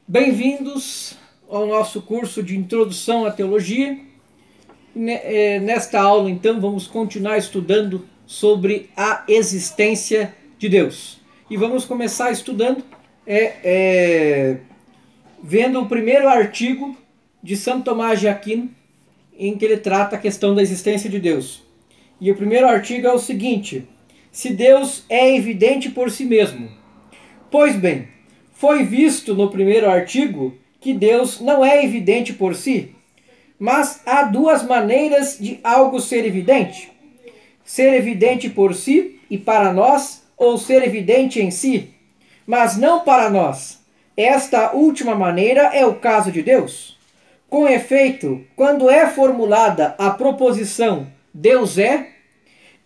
Bem-vindos ao nosso curso de Introdução à Teologia. Nesta aula, então, vamos continuar estudando sobre a existência de Deus. E vamos começar estudando, vendo o primeiro artigo de Santo Tomás de Aquino, em que ele trata a questão da existência de Deus. E o primeiro artigo é o seguinte: se Deus é evidente por si mesmo. Pois bem, foi visto no primeiro artigo que Deus não é evidente por si, mas há duas maneiras de algo ser evidente: ser evidente por si e para nós, ou ser evidente em si, mas não para nós. Esta última maneira é o caso de Deus. Com efeito, quando é formulada a proposição Deus é,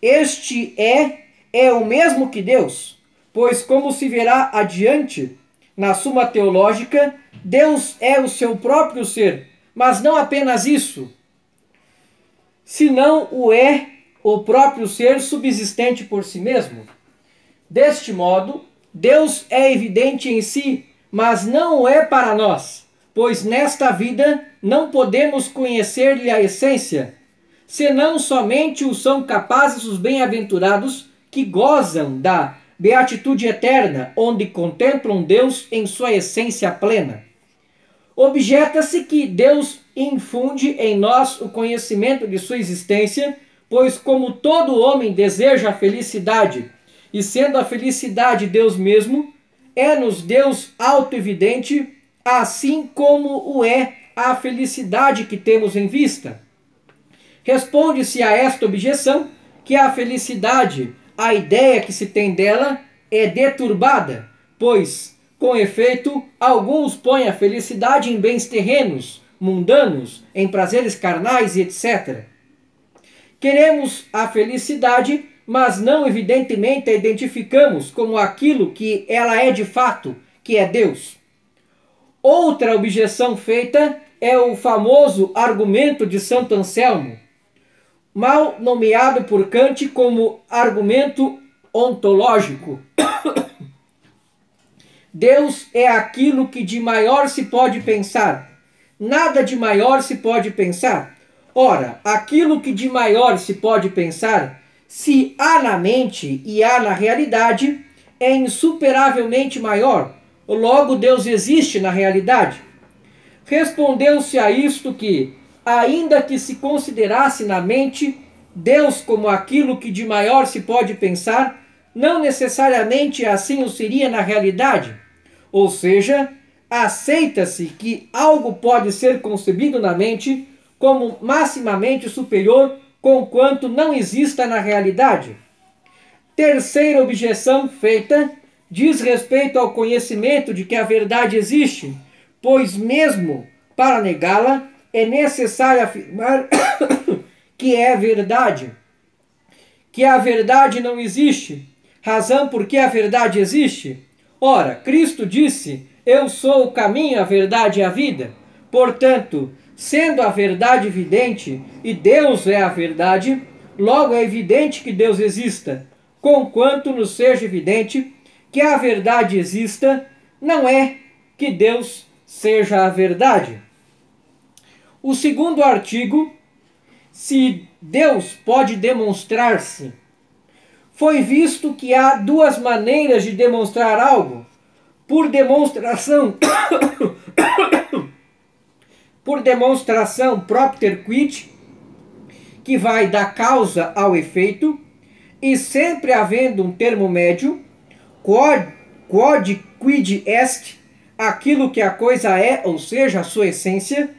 este é o mesmo que Deus, pois, como se verá adiante, na Suma Teológica, Deus é o seu próprio ser, mas não apenas isso, senão o próprio ser subsistente por si mesmo. Deste modo, Deus é evidente em si, mas não o é para nós, pois nesta vida não podemos conhecer-lhe a essência, senão somente o são capazes os bem-aventurados que gozam da beatitude eterna, onde contemplam Deus em sua essência plena. Objeta-se que Deus infunde em nós o conhecimento de sua existência, pois como todo homem deseja a felicidade, e sendo a felicidade Deus mesmo, é-nos Deus auto-evidente, assim como o é a felicidade que temos em vista. Responde-se a esta objeção que a felicidade, a ideia que se tem dela, é deturbada, pois, com efeito, alguns põem a felicidade em bens terrenos, mundanos, em prazeres carnais e etc. Queremos a felicidade, mas não evidentemente a identificamos como aquilo que ela é de fato, que é Deus. Outra objeção feita é o famoso argumento de Santo Anselmo, mal nomeado por Kant como argumento ontológico. Deus é aquilo que de maior se pode pensar. Nada de maior se pode pensar. Ora, aquilo que de maior se pode pensar, se há na mente e há na realidade, é insuperavelmente maior. Logo, Deus existe na realidade. Respondeu-se a isto que, ainda que se considerasse na mente Deus como aquilo que de maior se pode pensar, não necessariamente assim o seria na realidade. Ou seja, aceita-se que algo pode ser concebido na mente como maximamente superior, conquanto não exista na realidade. Terceira objeção feita diz respeito ao conhecimento de que a verdade existe, pois mesmo para negá-la é necessário afirmar que é verdade, que a verdade não existe. Razão por que a verdade existe? Ora, Cristo disse: eu sou o caminho, a verdade e a vida. Portanto, sendo a verdade evidente e Deus é a verdade, logo é evidente que Deus exista, conquanto nos seja evidente que a verdade exista, não é que Deus seja a verdade. O segundo artigo, se Deus pode demonstrar-se. Foi visto que há duas maneiras de demonstrar algo: por demonstração propter quid, que vai da causa ao efeito, e sempre havendo um termo médio, quod quid est, aquilo que a coisa é, ou seja, a sua essência.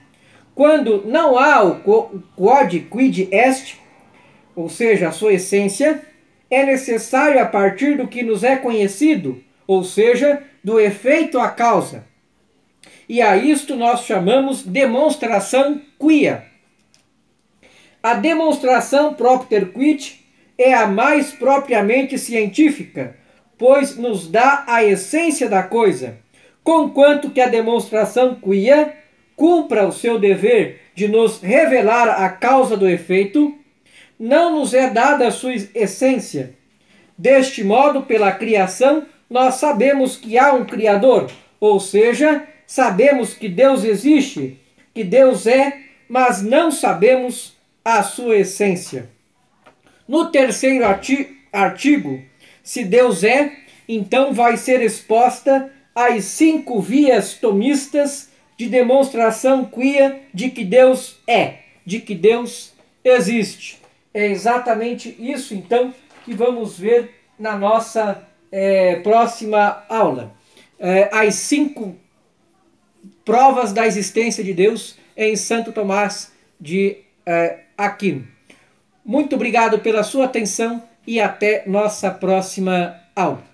Quando não há o quod quid est, ou seja, a sua essência, é necessário a partir do que nos é conhecido, ou seja, do efeito à causa. E a isto nós chamamos demonstração quia. A demonstração propter quid é a mais propriamente científica, pois nos dá a essência da coisa, conquanto que a demonstração quia cumpra o seu dever de nos revelar a causa do efeito, não nos é dada a sua essência. Deste modo, pela criação, nós sabemos que há um Criador, ou seja, Sabemos que Deus existe, que Deus é, mas não sabemos a sua essência. No terceiro artigo, se Deus é, então vai ser exposta as 5 vias tomistas de demonstração quia de que Deus é, de que Deus existe. É exatamente isso, então, que vamos ver na nossa próxima aula. As 5 provas da existência de Deus em Santo Tomás de Aquino. Muito obrigado pela sua atenção e até nossa próxima aula.